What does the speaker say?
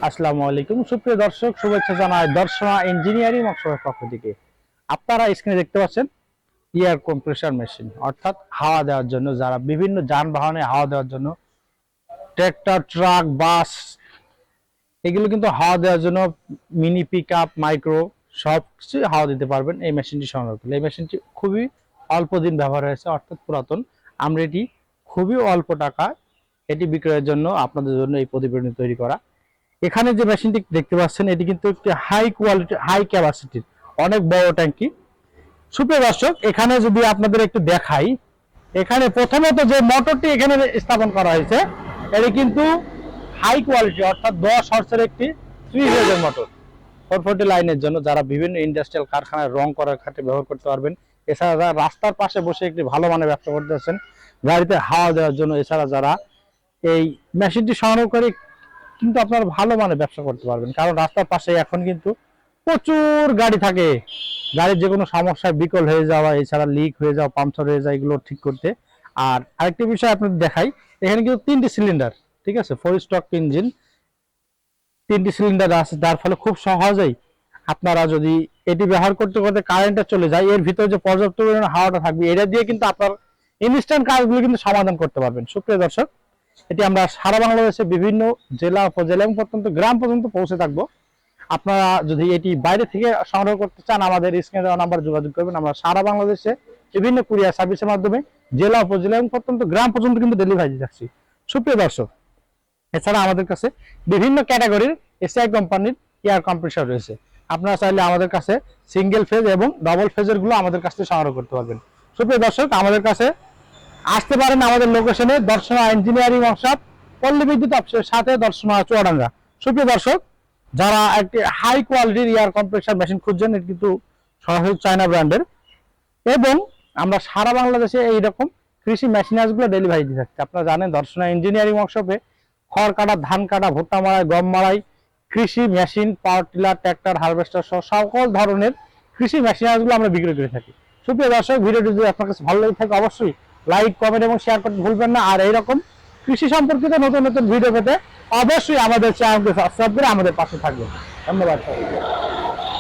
আসসালামু আলাইকুম সুপ্রিয় দর্শক, শুভেচ্ছা জানাই দর্শনা ইঞ্জিনিয়ারিং ওয়ার্কশপের পক্ষ থেকে। আপনারা স্ক্রিনে দেখতে পাচ্ছেন এয়ার কম্প্রেসার মেশিন, অর্থাৎ হাওয়া দেওয়ার জন্য, যারা বিভিন্ন যানবাহনে হাওয়া দেওয়ার জন্য, ট্র্যাক্টর, ট্রাক, বাস, এগুলো কিন্তু হাওয়া দেওয়ার জন্য, মিনি পিক আপ, মাইক্রো, সব কিছু হাওয়া দিতে পারবেন এই মেশিনটি সংগ্রহ করলে। এই মেশিনটি খুবই অল্প দিন ব্যবহার হয়েছে, অর্থাৎ পুরাতন। আমরা এটি খুবই অল্প টাকা এটি বিক্রয়ের জন্য আপনাদের জন্য এই প্রতিবেদন তৈরি করা। এখানে যে মেশিনটি দেখতে পাচ্ছেন এটি কিন্তু একটি হাই কোয়ালিটি, হাই ক্যাপাসিটির অনেক বড় ট্যাঙ্কি। সুপ্রিয় দর্শক, এখানে যদি আপনাদের একটু দেখাই, এখানে প্রথমত যে মোটরটি এখানে স্থাপন করা হয়েছে এটি কিন্তু হাই কোয়ালিটি, অর্থাৎ 10 হর্সের একটি 3 ফেজের মোটর 440 লাইনের জন্য, যারা বিভিন্ন ইন্ডাস্ট্রিয়াল কারখানায় রং করার ক্ষেত্রে ব্যবহার করতে পারবেন। এছাড়া যারা রাস্তার পাশে বসে একটি ভালো মানের ব্যবসা করতেছেন গাড়িতে হাওয়া দেওয়ার জন্য, এছাড়া যারা এই মেশিনটি সংগ্রহ করে কিন্তু আপনারা ভালো মানে ব্যবসা করতে পারবেন। কারণ রাস্তার পাশে এখন কিন্তু প্রচুর গাড়ি থাকে, গাড়ির যে কোনো সমস্যায় বিকল হয়ে যাওয়া, এছাড়া লিক হয়ে যাওয়া, পাংচার হয়ে যায়, এগুলো ঠিক করতে। আর আরেকটি বিষয় আপনাদের দেখাই, এখানে কিন্তু 3টি সিলিন্ডার, ঠিক আছে, 4 স্ট্রোক ইঞ্জিন, 3টি সিলিন্ডার আছে, যার ফলে খুব সহজেই আপনারা যদি এটি ব্যবহার করতে করতে কারেন্টটা চলে যায়, এর ভিতরে যে পর্যাপ্ত পরিমাণে হাওয়াটা থাকবে, এটা দিয়ে কিন্তু আপনার ইনস্ট্যান্ট কাজগুলো কিন্তু সমাধান করতে পারবেন। সুপ্রিয় দর্শক, এটি আমরা সারা বাংলাদেশে বিভিন্ন জেলা, উপজেলা এবং প্রত্যন্ত গ্রাম পর্যন্ত পৌঁছে থাকবো। আপনারা যদি এটি বাইরে থেকে সংগ্রহ করতে চান, আমাদের স্ক্রিনে দেওয়া নাম্বার যোগাযোগ করবেন। আমরা সারা বাংলাদেশে বিভিন্ন কুরিয়ার সার্ভিসের মাধ্যমে জেলা, উপজেলা এবং প্রত্যন্ত গ্রাম পর্যন্ত কিন্তু ডেলিভারি দিচ্ছি। সুপ্রিয় দর্শক, এছাড়া আমাদের কাছে বিভিন্ন ক্যাটাগরির এসআই কোম্পানির এয়ার কম্প্রেসার রয়েছে। আপনারা চাইলে আমাদের কাছে সিঙ্গেল ফেজ এবং ডবল ফেজের গুলো আমাদের কাছ থেকে সংগ্রহ করতে পারবেন। সুপ্রিয় দর্শক, আমাদের কাছে আসতে পারেন আমাদের লোকেশনে, দর্শনা ইঞ্জিনিয়ারিং ওয়ার্কশপ, পল্লী বিদ্যুৎ অফিসের সাথে, দর্শনা চুয়াডাঙ্গা। সুপ্রিয় দর্শক, যারা একটি হাই কোয়ালিটির এয়ার কম্প্রেসার মেশিন খুঁজছেন, এটি কিন্তু সরাসরি চায়না ব্র্যান্ডের, এবং আমরা সারা বাংলাদেশে এইরকম কৃষি মেশিনারিজগুলো ডেলিভারি দিয়ে থাকছি। আপনারা জানেন দর্শনা ইঞ্জিনিয়ারিং ওয়ার্কশপে খড় কাটা, ধান কাটা, ভুট্টা মারাই, গম মারাই, কৃষি machine, power tiller, tractor, harvester সহ সকল ধরনের কৃষি মেশিনারিজগুলো আমরা বিক্রি করে থাকি। সুপ্রিয় দর্শক, ভিডিওটি যদি আপনার কাছে ভালো লেগে থাকে অবশ্যই লাইক, কমেন্ট এবং শেয়ার করতে ভুলবেন না। আর এইরকম কৃষি সম্পর্কিত নতুন নতুন ভিডিও পেতে অবশ্যই আমাদের চ্যানেলকে সাবস্ক্রাইব করে আমাদের পাশে থাকবেন। ধন্যবাদ।